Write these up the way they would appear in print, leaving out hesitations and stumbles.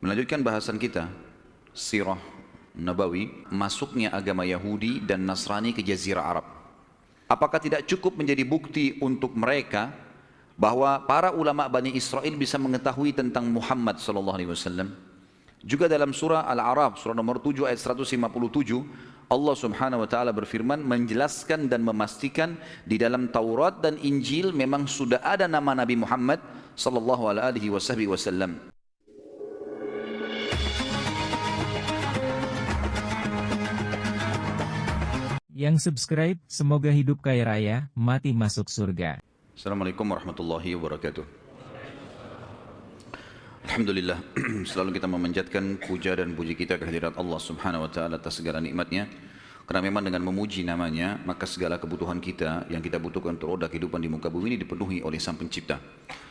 Melanjutkan bahasan kita, Sirah Nabawi, masuknya agama Yahudi dan Nasrani ke Jazirah Arab. Apakah tidak cukup menjadi bukti untuk mereka bahwa para ulama Bani Israel bisa mengetahui tentang Muhammad SAW? Juga dalam surah Al-A'raf, surah nomor 7 ayat 157, Allah Subhanahu wa taala berfirman menjelaskan dan memastikan di dalam Taurat dan Injil memang sudah ada nama Nabi Muhammad sallallahu alaihi wasallam. Yang subscribe, semoga hidup kaya raya, mati masuk surga. Assalamualaikum warahmatullahi wabarakatuh. Alhamdulillah, selalu kita memanjatkan puja dan puji kita kehadirat Allah Subhanahu wa taala atas segala nikmatnya. Karena memang dengan memuji namanya, maka segala kebutuhan kita yang kita butuhkan untuk roda kehidupan di muka bumi ini dipenuhi oleh Sang Pencipta.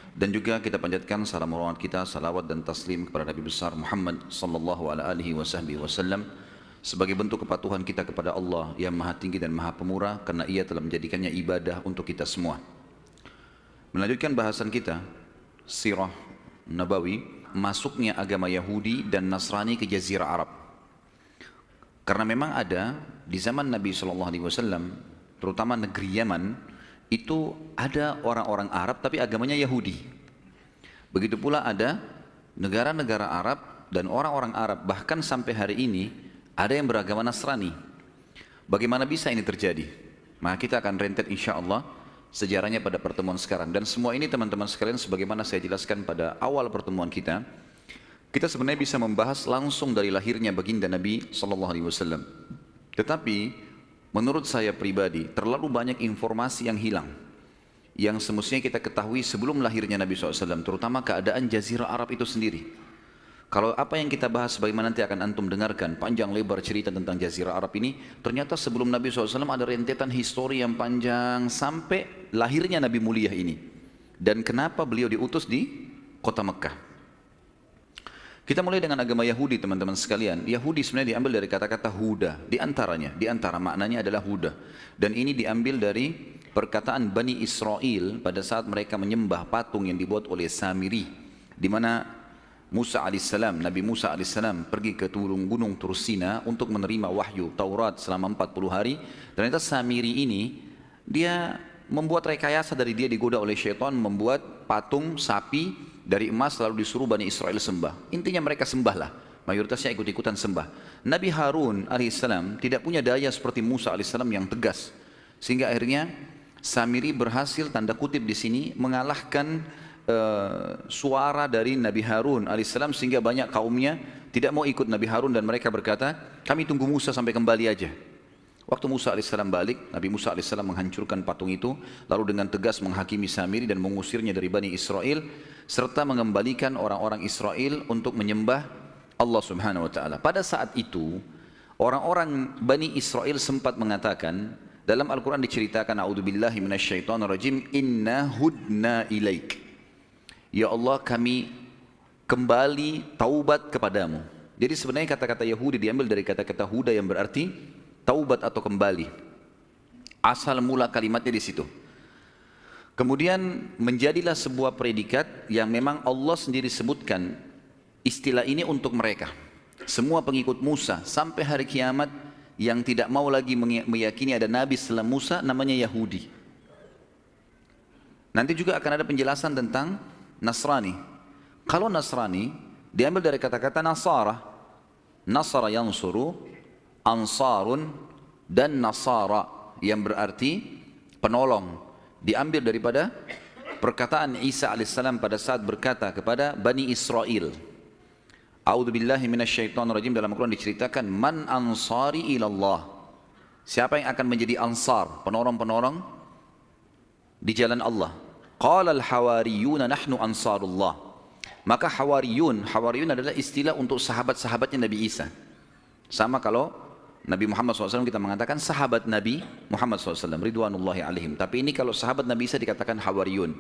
Dan juga kita panjatkan salam hormat kita, salawat dan taslim kepada Nabi besar Muhammad sallallahu alaihi wasallam sebagai bentuk kepatuhan kita kepada Allah yang Maha Tinggi dan Maha Pemurah, karena Ia telah menjadikannya ibadah untuk kita semua. Melanjutkan bahasan kita, Sirah Nabawi, masuknya agama Yahudi dan Nasrani ke Jazirah Arab. Karena memang ada di zaman Nabi SAW, terutama negeri Yaman, itu ada orang-orang Arab tapi agamanya Yahudi. Begitu pula ada negara-negara Arab dan orang-orang Arab, bahkan sampai hari ini ada yang beragama Nasrani. Bagaimana bisa ini terjadi? Maka kita akan rentet insya Allah sejarahnya pada pertemuan sekarang. Dan semua ini teman-teman sekalian, sebagaimana saya jelaskan pada awal pertemuan kita sebenarnya bisa membahas langsung dari lahirnya baginda Nabi SAW. Tetapi menurut saya pribadi, terlalu banyak informasi yang hilang, yang semestinya kita ketahui sebelum lahirnya Nabi SAW, terutama keadaan Jazirah Arab itu sendiri. Kalau apa yang kita bahas, bagaimana nanti akan antum dengarkan panjang lebar cerita tentang Jazirah Arab ini, ternyata sebelum Nabi SAW ada rentetan histori yang panjang sampai lahirnya Nabi mulia ini. Dan kenapa beliau diutus di kota Mekah. Kita mulai dengan agama Yahudi, teman-teman sekalian. Yahudi sebenarnya diambil dari kata-kata Huda, di antara maknanya adalah Huda. Dan ini diambil dari perkataan Bani Israel pada saat mereka menyembah patung yang dibuat oleh Samiri, di mana Nabi Musa alaihissalam pergi ke gunung Tursina untuk menerima wahyu Taurat selama 40 hari. Ternyata Samiri ini, dia membuat rekayasa dari dia digoda oleh syaitan, membuat patung sapi dari emas lalu disuruh Bani Israel sembah. Intinya mereka sembahlah, mayoritasnya ikut-ikutan sembah. Nabi Harun alaihissalam tidak punya daya seperti Musa alaihissalam yang tegas, sehingga akhirnya Samiri berhasil, tanda kutip di sini, mengalahkan suara dari Nabi Harun alaihissalam, sehingga banyak kaumnya tidak mau ikut Nabi Harun dan mereka berkata, kami tunggu Musa sampai kembali aja. Waktu Musa alaihissalam balik, Nabi Musa alaihissalam menghancurkan patung itu, lalu dengan tegas menghakimi Samiri dan mengusirnya dari Bani Israel, serta mengembalikan orang-orang Israel untuk menyembah Allah Subhanahu wa taala. Pada saat itu, orang-orang Bani Israel sempat mengatakan, dalam Al-Quran diceritakan, a'udzubillahi minasyaitonirrajim, inna hudna ilaik. Ya Allah, kami kembali taubat kepadamu. Jadi sebenarnya kata-kata Yahudi diambil dari kata-kata Huda yang berarti taubat atau kembali. Asal mula kalimatnya di situ. Kemudian menjadilah sebuah predikat yang memang Allah sendiri sebutkan istilah ini untuk mereka. Semua pengikut Musa sampai hari kiamat yang tidak mau lagi meyakini ada Nabi setelah Musa, namanya Yahudi. Nanti juga akan ada penjelasan tentang Nasrani. Kalau Nasrani diambil dari kata-kata Nasara. Nasara yansuru, ansarun, dan Nasara yang berarti penolong. Diambil daripada perkataan Isa alaihissalam pada saat berkata kepada Bani Israel. A'udzubillahi minasyaitonirrajim, dalam Al-Quran diceritakan, man ansari ilallah. Siapa yang akan menjadi ansar, penolong-penolong di jalan Allah? Qala al-hawariyuna nahnu ansarullah. Maka hawariyun adalah istilah untuk sahabat-sahabatnya Nabi Isa. Sama kalau Nabi Muhammad SAW kita mengatakan sahabat Nabi Muhammad SAW ridwanullahi alaihim. Tapi ini kalau sahabat Nabi Isa dikatakan hawariyun.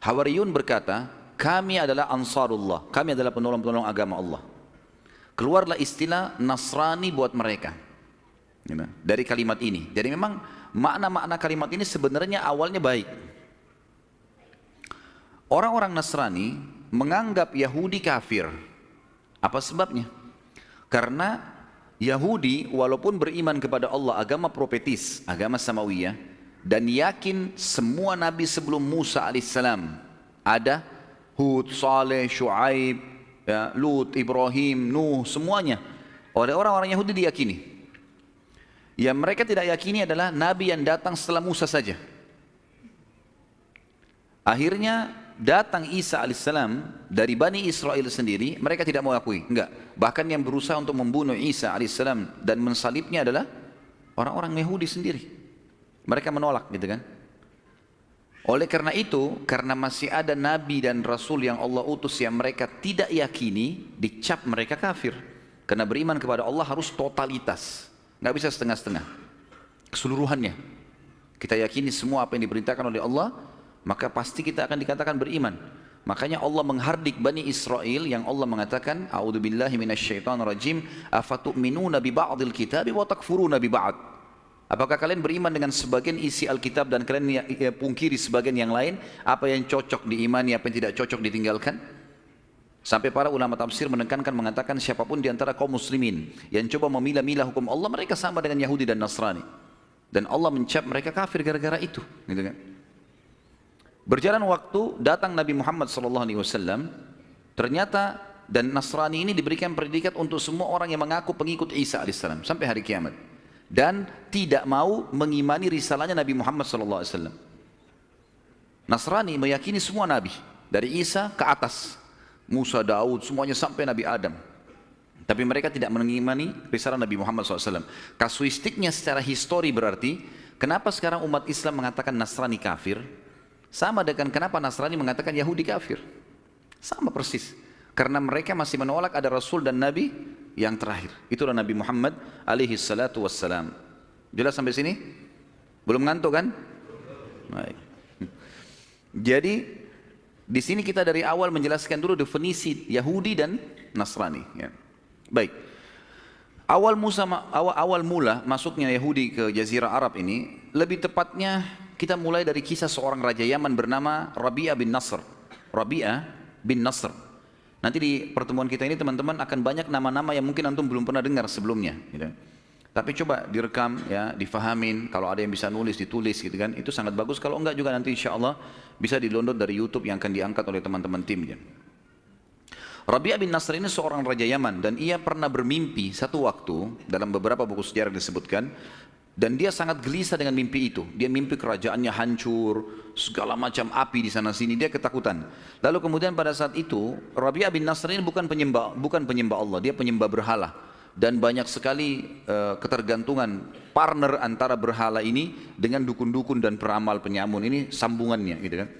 Hawariyun berkata, kami adalah ansarullah, kami adalah penolong-penolong agama Allah. Keluarlah istilah Nasrani buat mereka dari kalimat ini. Jadi memang makna-makna kalimat ini sebenarnya awalnya baik. Orang-orang Nasrani menganggap Yahudi kafir. Apa sebabnya? Karena Yahudi walaupun beriman kepada Allah, agama profetis, agama samawiyah, dan yakin semua nabi sebelum Musa alaihissalam ada, Hud, Saleh, Shu'aib, ya, Lut, Ibrahim, Nuh, semuanya oleh orang-orang Yahudi diyakini. Yang mereka tidak yakini adalah nabi yang datang setelah Musa saja. Akhirnya datang Isa alaihissalam dari Bani Israel sendiri, mereka tidak mau akui, enggak. Bahkan yang berusaha untuk membunuh Isa alaihissalam dan mensalibnya adalah orang-orang Yahudi sendiri. Mereka menolak, gitu kan. Oleh karena itu, karena masih ada nabi dan rasul yang Allah utus yang mereka tidak yakini, dicap mereka kafir. Karena beriman kepada Allah harus totalitas, nggak bisa setengah-setengah, keseluruhannya. Kita yakini semua apa yang diperintahkan oleh Allah, maka pasti kita akan dikatakan beriman. Makanya Allah menghardik Bani Israel yang Allah mengatakan, a'udzubillahi minasyaitonirrajim, afatu'minuna bi ba'dil kitabi wa takfuruna bi ba'd. Apakah kalian beriman dengan sebagian isi Alkitab dan kalian pungkiri sebagian yang lain? Apa yang cocok diimani, apa yang tidak cocok ditinggalkan? Sampai para ulama tafsir menekankan mengatakan siapapun di antara kaum muslimin yang coba memilah-milah hukum Allah, mereka sama dengan Yahudi dan Nasrani. Dan Allah mencap mereka kafir gara-gara itu, gitu kan? Berjalan waktu, datang Nabi Muhammad SAW, ternyata dan Nasrani ini diberikan predikat untuk semua orang yang mengaku pengikut Isa AS sampai hari kiamat. Dan tidak mau mengimani risalahnya Nabi Muhammad SAW. Nasrani meyakini semua Nabi, dari Isa ke atas, Musa, Daud, semuanya sampai Nabi Adam. Tapi mereka tidak mengimani risalah Nabi Muhammad SAW. Kasuistiknya secara histori berarti, kenapa sekarang umat Islam mengatakan Nasrani kafir? Sama dengan kenapa Nasrani mengatakan Yahudi kafir. Sama persis. Karena mereka masih menolak ada Rasul dan Nabi yang terakhir. Itulah Nabi Muhammad alaihi salatu wassalam. Jelas sampai sini? Belum ngantuk kan? Baik. Jadi di sini kita dari awal menjelaskan dulu definisi Yahudi dan Nasrani. Ya. Baik. Awal mula masuknya Yahudi ke Jazirah Arab ini, lebih tepatnya kita mulai dari kisah seorang raja Yaman bernama Rabi'ah bin Nasr. Rabi'ah bin Nasr. Nanti di pertemuan kita ini teman-teman akan banyak nama-nama yang mungkin antum belum pernah dengar sebelumnya. Gitu. Tapi coba direkam, ya, difahamin. Kalau ada yang bisa nulis, ditulis, gitu kan. Itu sangat bagus. Kalau enggak juga nanti insya Allah bisa di-download dari YouTube yang akan diangkat oleh teman-teman timnya. Rabi'ah bin Nasr ini seorang raja Yaman dan ia pernah bermimpi satu waktu, dalam beberapa buku sejarah disebutkan, dan dia sangat gelisah dengan mimpi itu. Dia mimpi kerajaannya hancur, segala macam api di sana sini, dia ketakutan. Lalu kemudian pada saat itu, Rabi'ah bin Nasr ini bukan penyembah Allah, dia penyembah berhala. Dan banyak sekali ketergantungan partner antara berhala ini dengan dukun-dukun dan peramal penyamun, ini sambungannya, gitu kan.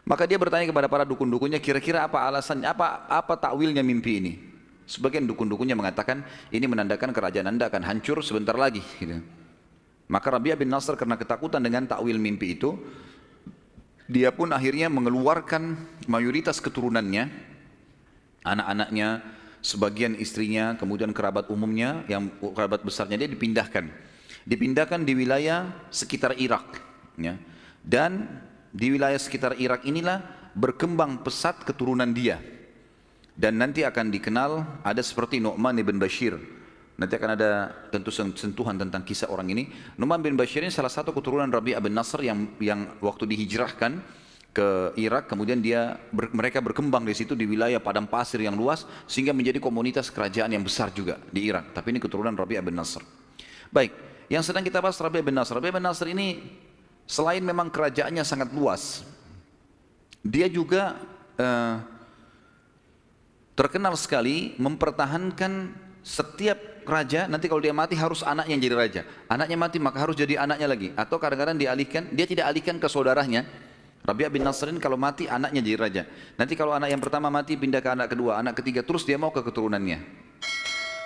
Maka dia bertanya kepada para dukun-dukunnya, kira-kira apa alasannya, apa takwilnya mimpi ini? Sebagian dukun-dukunnya mengatakan ini menandakan kerajaan Anda akan hancur sebentar lagi, gitu. Maka Rabi'ah bin Nasr karena ketakutan dengan takwil mimpi itu, dia pun akhirnya mengeluarkan mayoritas keturunannya, anak-anaknya, sebagian istrinya, kemudian kerabat umumnya, yang kerabat besarnya dia dipindahkan di wilayah sekitar Irak, ya. Dan di wilayah sekitar Irak inilah berkembang pesat keturunan dia. Dan nanti akan dikenal ada seperti Nu'man bin Bashir. Nanti akan ada tentu sentuhan tentang kisah orang ini. Nu'man bin Bashir ini salah satu keturunan Rabi'ah bin Nasr yang waktu dihijrahkan ke Irak, kemudian mereka berkembang di situ di wilayah padang pasir yang luas sehingga menjadi komunitas kerajaan yang besar juga di Irak. Tapi ini keturunan Rabi'ah bin Nasr. Baik, yang sedang kita bahas Rabi'ah bin Nasr. Rabi'ah bin Nasr ini selain memang kerajaannya sangat luas, dia juga terkenal sekali mempertahankan setiap raja. Nanti kalau dia mati harus anaknya yang jadi raja. Anaknya mati maka harus jadi anaknya lagi. Atau kadang-kadang dia tidak alihkan ke saudaranya. Rabi'ah bin Nasr ini kalau mati anaknya jadi raja. Nanti kalau anak yang pertama mati pindah ke anak kedua, anak ketiga, terus dia mau ke keturunannya.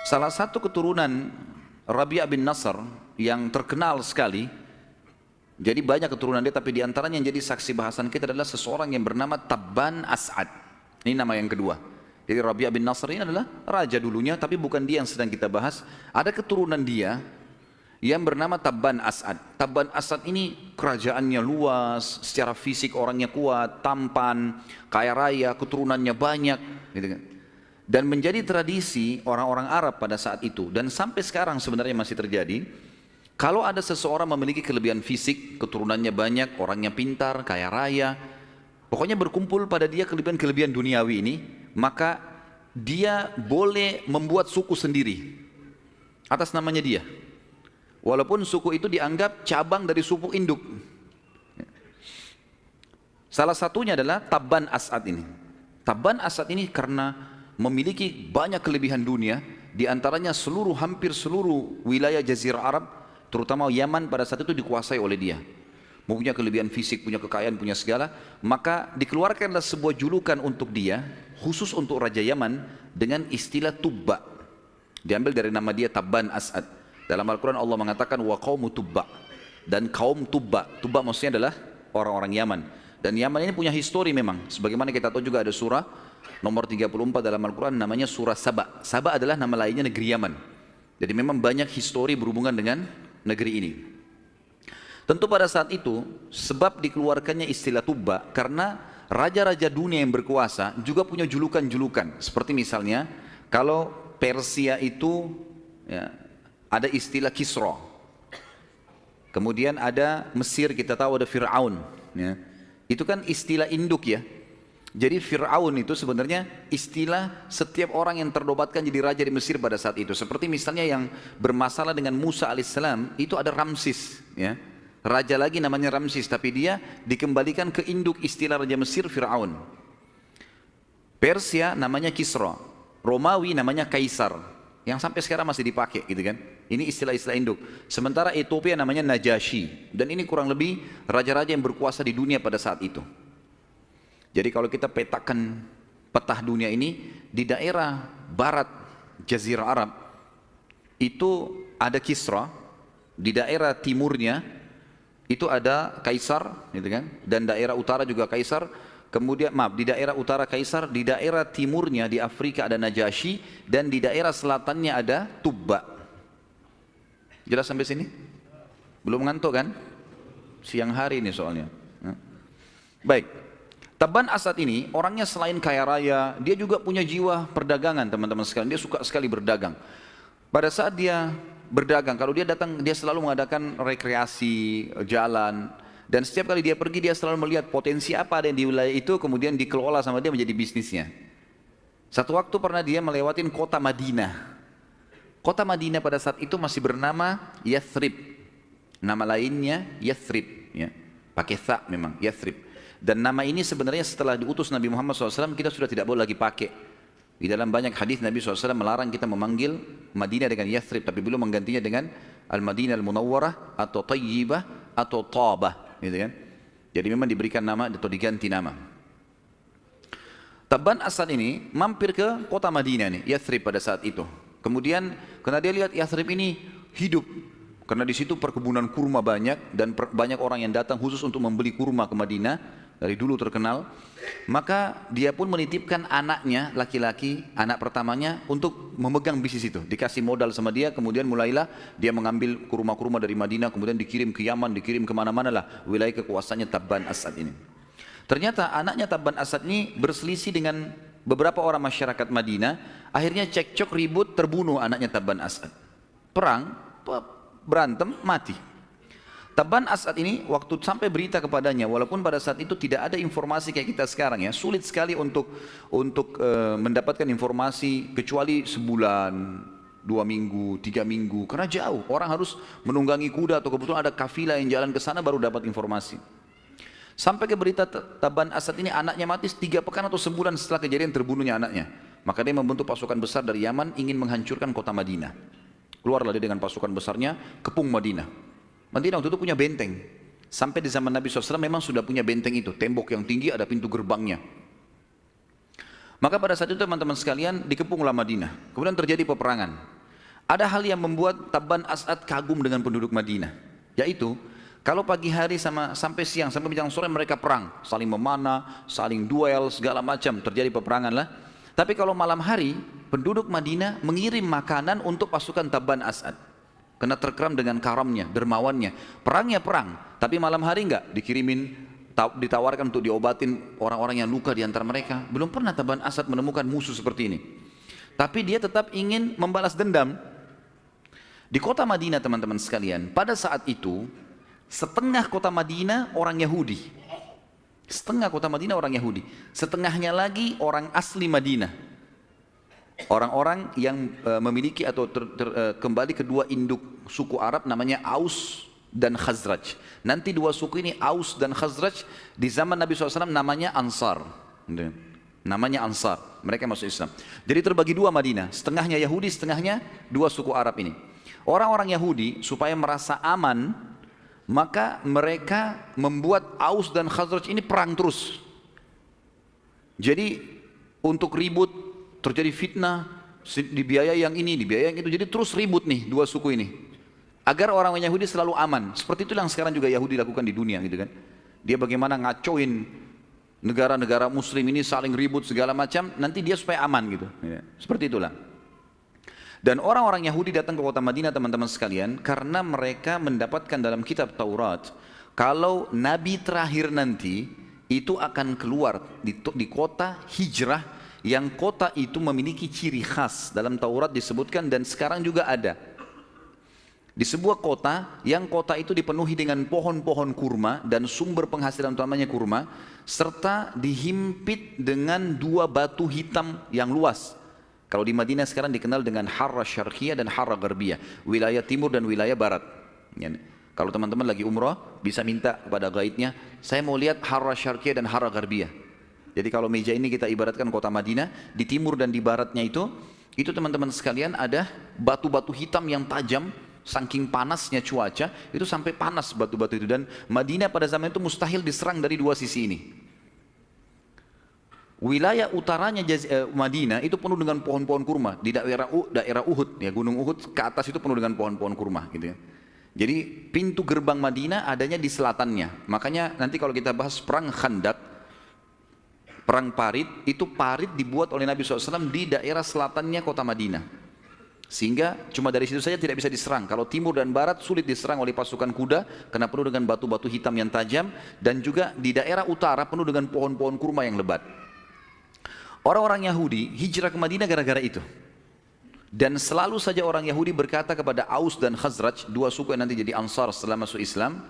Salah satu keturunan Rabi'ah bin Nasr yang terkenal sekali, jadi banyak keturunan dia, tapi diantaranya yang jadi saksi bahasan kita adalah seseorang yang bernama Tabban As'ad. Ini nama yang kedua. Jadi Rabi'ah bin Nasr ini adalah raja dulunya, tapi bukan dia yang sedang kita bahas. Ada keturunan dia yang bernama Tabban As'ad. Tabban As'ad ini kerajaannya luas, secara fisik orangnya kuat, tampan, kaya raya, keturunannya banyak, gitu kan. Dan menjadi tradisi orang-orang Arab pada saat itu, dan sampai sekarang sebenarnya masih terjadi, kalau ada seseorang memiliki kelebihan fisik, keturunannya banyak, orangnya pintar, kaya raya, pokoknya berkumpul pada dia kelebihan-kelebihan duniawi ini, maka dia boleh membuat suku sendiri atas namanya dia. Walaupun suku itu dianggap cabang dari suku induk. Salah satunya adalah Tabban As'ad ini. Tabban As'ad ini karena memiliki banyak kelebihan dunia, diantaranya hampir seluruh wilayah Jazirah Arab, terutama Yaman pada saat itu dikuasai oleh dia. Mempunyai kelebihan fisik, punya kekayaan, punya segala, maka dikeluarkanlah sebuah julukan untuk dia, khusus untuk Raja Yaman, dengan istilah Tubba. Diambil dari nama dia Tabban As'ad. Dalam Al-Quran Allah mengatakan wa qaumu Tubba, dan kaum Tubba. Tubba maksudnya adalah orang-orang Yaman. Dan Yaman ini punya histori memang, sebagaimana kita tahu juga ada surah nomor 34 dalam Al-Quran namanya surah Saba. Saba adalah nama lainnya negeri Yaman. Jadi memang banyak histori berhubungan dengan negeri ini. Tentu pada saat itu sebab dikeluarkannya istilah Tubba karena raja-raja dunia yang berkuasa juga punya julukan-julukan. Seperti misalnya kalau Persia itu ya, ada istilah Kisra. Kemudian ada Mesir, kita tahu ada Fir'aun. Ya. Itu kan istilah induk ya. Jadi Fir'aun itu sebenarnya istilah setiap orang yang ternobatkan jadi raja di Mesir pada saat itu. Seperti misalnya yang bermasalah dengan Musa alaihissalam, itu ada Ramsis. Ya. Raja lagi namanya Ramsis, tapi dia dikembalikan ke induk istilah raja Mesir Fir'aun. Persia namanya Kisra, Romawi namanya Kaisar, yang sampai sekarang masih dipakai gitu kan. Ini istilah-istilah induk. Sementara Ethiopia namanya Najasyi, dan ini kurang lebih raja-raja yang berkuasa di dunia pada saat itu. Jadi kalau kita petakan peta dunia ini, di daerah barat Jazirah Arab itu ada Kisra, di daerah timurnya itu ada Kaisar, gitu kan? Dan daerah utara juga Kaisar. Kemudian di daerah utara Kaisar, di daerah timurnya di Afrika ada Najasyi, dan di daerah selatannya ada Tubba. Jelas sampai sini? Belum ngantuk kan? Siang hari ini soalnya. Baik. Tabban As'ad ini orangnya selain kaya raya, dia juga punya jiwa perdagangan teman-teman sekalian. Dia suka sekali berdagang. Pada saat dia berdagang, kalau dia datang, dia selalu mengadakan rekreasi, jalan. Dan setiap kali dia pergi, dia selalu melihat potensi apa ada yang di wilayah itu, kemudian dikelola sama dia menjadi bisnisnya. Satu waktu pernah dia melewatin kota Madinah. Kota Madinah pada saat itu masih bernama Yathrib. Nama lainnya Yathrib. Ya. Pakai tha memang, Yathrib. Dan nama ini sebenarnya setelah diutus Nabi Muhammad SAW kita sudah tidak boleh lagi pakai. Di dalam banyak hadis Nabi SAW melarang kita memanggil Madinah dengan Yathrib, tapi beliau menggantinya dengan Al-Madinah Al-Munawwarah atau Tayyibah atau Tabah, gitu kan? Jadi memang diberikan nama atau diganti nama. Tabban As'ad ini mampir ke kota Madinah nih, Yathrib pada saat itu. Kemudian karena dia lihat Yathrib ini hidup, karena di situ perkebunan kurma banyak dan banyak orang yang datang khusus untuk membeli kurma ke Madinah. Dari dulu terkenal, maka dia pun menitipkan anaknya laki-laki, anak pertamanya untuk memegang bisnis itu. Dikasih modal sama dia, kemudian mulailah dia mengambil kurma-kurma dari Madinah, kemudian dikirim ke Yaman, dikirim kemana-mana lah wilayah kekuasaannya Tabban As'ad ini. Ternyata anaknya Tabban As'ad ini berselisih dengan beberapa orang masyarakat Madinah, akhirnya cekcok ribut, terbunuh anaknya Tabban As'ad. Perang, berantem, mati. Tabban As'ad ini waktu sampai berita kepadanya, walaupun pada saat itu tidak ada informasi kayak kita sekarang ya, sulit sekali untuk mendapatkan informasi kecuali sebulan, 2 minggu, 3 minggu, karena jauh, orang harus menunggangi kuda atau kebetulan ada kafilah yang jalan ke sana baru dapat informasi. Sampai ke berita Tabban As'ad ini anaknya mati 3 pekan atau sebulan setelah kejadian terbunuhnya anaknya. Maka dia membentuk pasukan besar dari Yaman ingin menghancurkan kota Madinah. Keluarlah dia dengan pasukan besarnya kepung Madinah. Madinah waktu itu punya benteng. Sampai di zaman Nabi SAW memang sudah punya benteng itu. Tembok yang tinggi, ada pintu gerbangnya. Maka pada saat itu teman-teman sekalian dikepunglah Madinah. Kemudian terjadi peperangan. Ada hal yang membuat Tabban As'ad kagum dengan penduduk Madinah. Yaitu, kalau pagi hari sampai siang, sampai menjelang sore mereka perang. Saling memanah, saling duel, segala macam. Terjadi peperangan lah. Tapi kalau malam hari, penduduk Madinah mengirim makanan untuk pasukan Tabban As'ad. Karena terkeram dengan karamnya, dermawannya. Perangnya perang, tapi malam hari enggak dikirimin, ditawarkan untuk diobatin orang-orang yang luka di antara mereka. Belum pernah Tabban As'ad menemukan musuh seperti ini. Tapi dia tetap ingin membalas dendam. Di kota Madinah teman-teman sekalian, pada saat itu setengah kota Madinah orang Yahudi. Setengah kota Madinah orang Yahudi. Setengahnya lagi orang asli Madinah. Orang-orang yang memiliki atau kembali kedua induk suku Arab namanya Aus dan Khazraj. Nanti dua suku ini Aus dan Khazraj di zaman Nabi SAW namanya Ansar. Namanya Ansar. Mereka masuk Islam. Jadi terbagi dua Madinah. Setengahnya Yahudi, setengahnya dua suku Arab ini. Orang-orang Yahudi supaya merasa aman, maka mereka membuat Aus dan Khazraj ini perang terus. Jadi untuk ribut, terjadi fitnah, dibiayai yang ini, dibiayai yang itu. Jadi terus ribut nih dua suku ini. Agar orang Yahudi selalu aman. Seperti itu yang sekarang juga Yahudi lakukan di dunia gitu kan. Dia bagaimana ngacoin negara-negara muslim ini saling ribut segala macam, nanti dia supaya aman gitu. Seperti itulah. Dan orang-orang Yahudi datang ke kota Madinah teman-teman sekalian karena mereka mendapatkan dalam kitab Taurat kalau Nabi terakhir nanti itu akan keluar di kota hijrah yang kota itu memiliki ciri khas. Dalam Taurat disebutkan dan sekarang juga ada. Di sebuah kota yang kota itu dipenuhi dengan pohon-pohon kurma dan sumber penghasilan utamanya kurma serta dihimpit dengan dua batu hitam yang luas. Kalau di Madinah sekarang dikenal dengan Harra Syarqiyah dan Harra Gharbiyah, wilayah timur dan wilayah barat. Kalau teman-teman lagi umrah, bisa minta kepada gaidnya, saya mau lihat Harra Syarqiyah dan Harra Gharbiyah. Jadi kalau meja ini kita ibaratkan kota Madinah, di timur dan di baratnya itu teman-teman sekalian ada batu-batu hitam yang tajam, saking panasnya cuaca, itu sampai panas batu-batu itu. Dan Madinah pada zaman itu mustahil diserang dari dua sisi ini. Wilayah utaranya Madinah itu penuh dengan pohon-pohon kurma. Di daerah Uhud, ya Gunung Uhud ke atas itu penuh dengan pohon-pohon kurma gitu ya. Jadi pintu gerbang Madinah adanya di selatannya. Makanya nanti kalau kita bahas perang Khandaq, perang Parit, itu parit dibuat oleh Nabi SAW di daerah selatannya kota Madinah. Sehingga cuma dari situ saja tidak bisa diserang. Kalau timur dan barat sulit diserang oleh pasukan kuda karena penuh dengan batu-batu hitam yang tajam. Dan juga di daerah utara penuh dengan pohon-pohon kurma yang lebat. Orang-orang Yahudi hijrah ke Madinah gara-gara itu. Dan selalu saja orang Yahudi berkata kepada Aus dan Khazraj, dua suku yang nanti jadi Ansar setelah masuk Islam,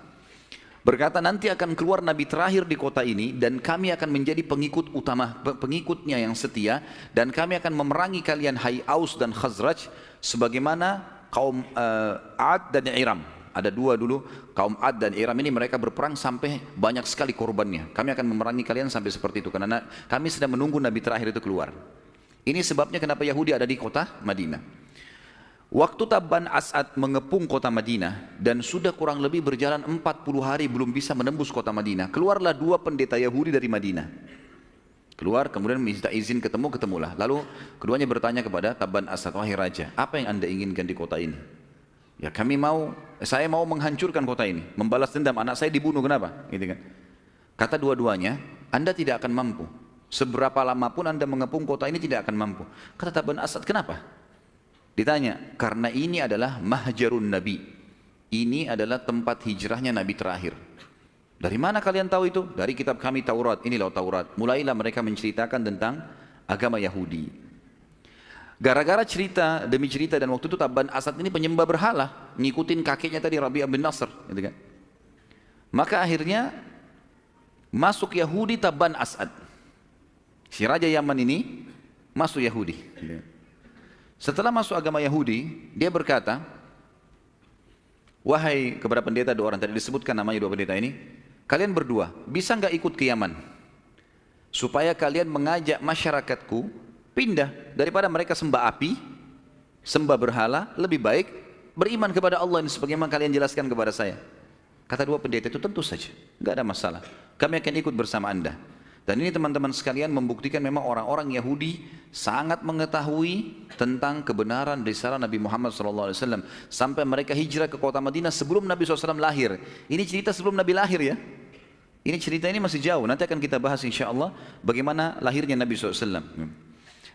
berkata nanti akan keluar Nabi terakhir di kota ini dan kami akan menjadi pengikut utama, pengikutnya yang setia, dan kami akan memerangi kalian hai Aus dan Khazraj sebagaimana kaum Ad dan Iram. Ada dua dulu, kaum Ad dan Iram ini mereka berperang sampai banyak sekali korbannya. Kami akan memerangi kalian sampai seperti itu karena kami sedang menunggu Nabi terakhir itu keluar. Ini sebabnya kenapa Yahudi ada di kota Madinah. Waktu Tabban As'ad mengepung kota Madinah dan sudah kurang lebih berjalan 40 hari belum bisa menembus kota Madinah, keluarlah dua pendeta Yahudi dari Madinah. Keluar kemudian minta izin ketemulah. Lalu keduanya bertanya kepada Tabban As'ad, wahai raja, apa yang anda inginkan di kota ini? Ya saya mau menghancurkan kota ini, membalas dendam, anak saya dibunuh, kenapa? Gitu kan. Kata dua-duanya, anda tidak akan mampu. Seberapa lama pun anda mengepung kota ini tidak akan mampu. Kata Tabban As'ad, kenapa? Ditanya, karena ini adalah mahjarun Nabi. Ini adalah tempat hijrahnya Nabi terakhir. Dari mana kalian tahu itu? Dari kitab kami Taurat, inilah Taurat. Mulailah mereka menceritakan tentang agama Yahudi. Gara-gara cerita demi cerita dan waktu itu Tabban As'ad ini penyembah berhala, ngikutin kakeknya tadi Rabi'ah bin Nasr, gitu kan. Maka akhirnya masuk Yahudi Tabban As'ad. Si raja Yaman ini masuk Yahudi. Setelah masuk agama Yahudi, dia berkata, wahai kepada pendeta dua orang tadi disebutkan namanya dua pendeta ini, kalian berdua bisa nggak ikut ke Yaman supaya kalian mengajak masyarakatku pindah daripada mereka sembah api, sembah berhala, lebih baik beriman kepada Allah ini sebagaimana kalian jelaskan kepada saya. Kata dua pendeta itu, tentu saja, nggak ada masalah. Kami akan ikut bersama anda. Dan ini teman-teman sekalian membuktikan memang orang-orang Yahudi sangat mengetahui tentang kebenaran risalah Nabi Muhammad SAW sampai mereka hijrah ke kota Madinah sebelum Nabi SAW lahir. Ini cerita sebelum Nabi lahir ya. Ini cerita ini masih jauh. Nanti akan kita bahas insya Allah bagaimana lahirnya Nabi SAW.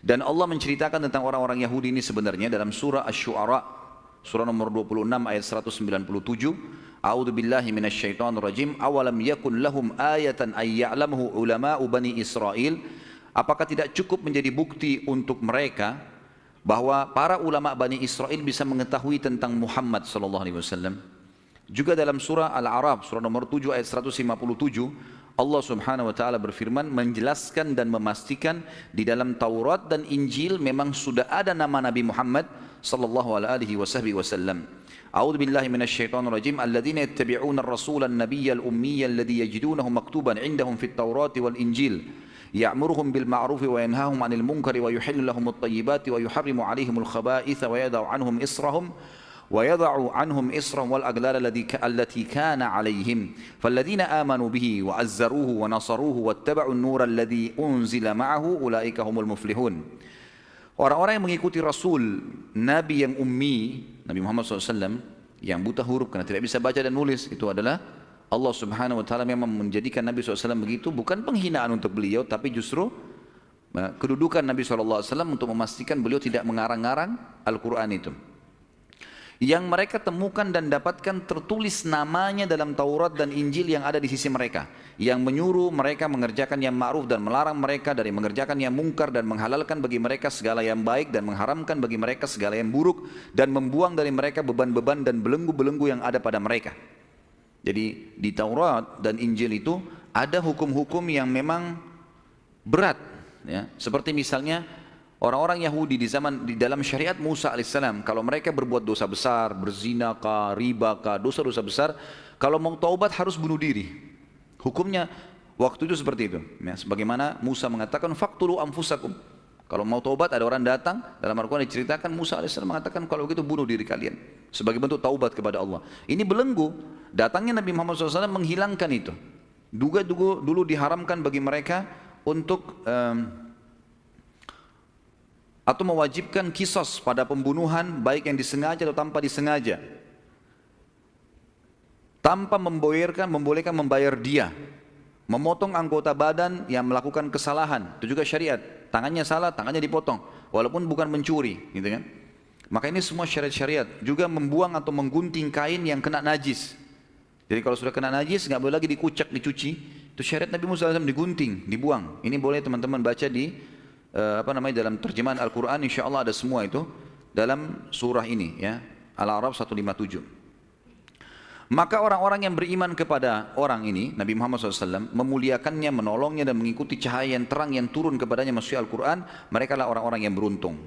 Dan Allah menceritakan tentang orang-orang Yahudi ini sebenarnya dalam surah Asy-Syu'ara, surah nomor 26 ayat 197. A'udzu billahi minasyaitonir rajim. Awalam yakun lahum ayatan ay ya'lamuhu ulama'u bani Israil. Apakah tidak cukup menjadi bukti untuk mereka bahwa para ulama Bani Israel bisa mengetahui tentang Muhammad sallallahu alaihi wasallam. Juga dalam surah Al-A'raf, surah nomor 7 ayat 157, Allah Subhanahu wa taala berfirman menjelaskan dan memastikan di dalam Taurat dan Injil memang sudah ada nama Nabi Muhammad sallallahu alaihi wasallam. A'udzu billahi minasyaitonir rajim. Alladzina yattabi'una ar-rasula an-nabiyyal ummiyya alladhi yajidunahu maktuban 'indahum fit Taurati wal Injil. يأمرهم بالمعروف وينهاهم عن المنكر ويحل لهم الطيبات ويحرم عليهم الخبائث ويضع عنهم إصرهم والأغلال التي كان عليهم فالذين آمنوا به وعزروه ونصروه واتبعوا النور الذي أنزل معه أولئك هم المفلحون. Orang-orang yang mengikuti Rasul, Nabi yang ummi, Nabi Muhammad SAW, yang buta huruf karena tidak bisa baca dan nulis, itu adalah Allah Subhanahu wa taala memang menjadikan Nabi SAW begitu, bukan penghinaan untuk beliau, tapi justru kedudukan Nabi SAW untuk memastikan beliau tidak mengarang-arang Al-Quran itu. Yang mereka temukan dan dapatkan tertulis namanya dalam Taurat dan Injil yang ada di sisi mereka, yang menyuruh mereka mengerjakan yang ma'ruf dan melarang mereka dari mengerjakan yang mungkar, dan menghalalkan bagi mereka segala yang baik dan mengharamkan bagi mereka segala yang buruk, dan membuang dari mereka beban-beban dan belenggu-belenggu yang ada pada mereka. Jadi di Taurat dan Injil itu ada hukum-hukum yang memang berat, ya. Seperti misalnya orang-orang Yahudi di dalam syariat Musa alaihissalam, kalau mereka berbuat dosa besar, berzina kah, riba kah, dosa-dosa besar, kalau mau taubat harus bunuh diri. Hukumnya waktu itu seperti itu, ya. Sebagaimana Musa mengatakan faqtulu anfusakum. Kalau mau taubat ada orang datang, dalam Al-Quran diceritakan Musa alaihissalam mengatakan kalau begitu bunuh diri kalian sebagai bentuk taubat kepada Allah. Ini belenggu. Datangnya Nabi Muhammad SAW menghilangkan itu. Dulu diharamkan bagi mereka untuk atau mewajibkan kisos pada pembunuhan baik yang disengaja atau tanpa disengaja, tanpa membolehkan membayar dia, memotong anggota badan yang melakukan kesalahan, itu juga syariat. Tangannya salah, tangannya dipotong, walaupun bukan mencuri, gitu kan? Maka ini semua syariat-syariat. Juga membuang atau menggunting kain yang kena najis. Jadi kalau sudah kena najis nggak boleh lagi dikucak, dicuci. Itu syariat Nabi Musa SAW, digunting, dibuang. Ini boleh teman-teman baca di dalam terjemahan Al-Quran. Insya Allah ada semua itu dalam surah ini, ya, Al-A'raf 157. Maka orang-orang yang beriman kepada orang ini, Nabi Muhammad SAW, memuliakannya, menolongnya dan mengikuti cahaya yang terang yang turun kepadanya maksudnya Al-Quran, mereka adalah orang-orang yang beruntung.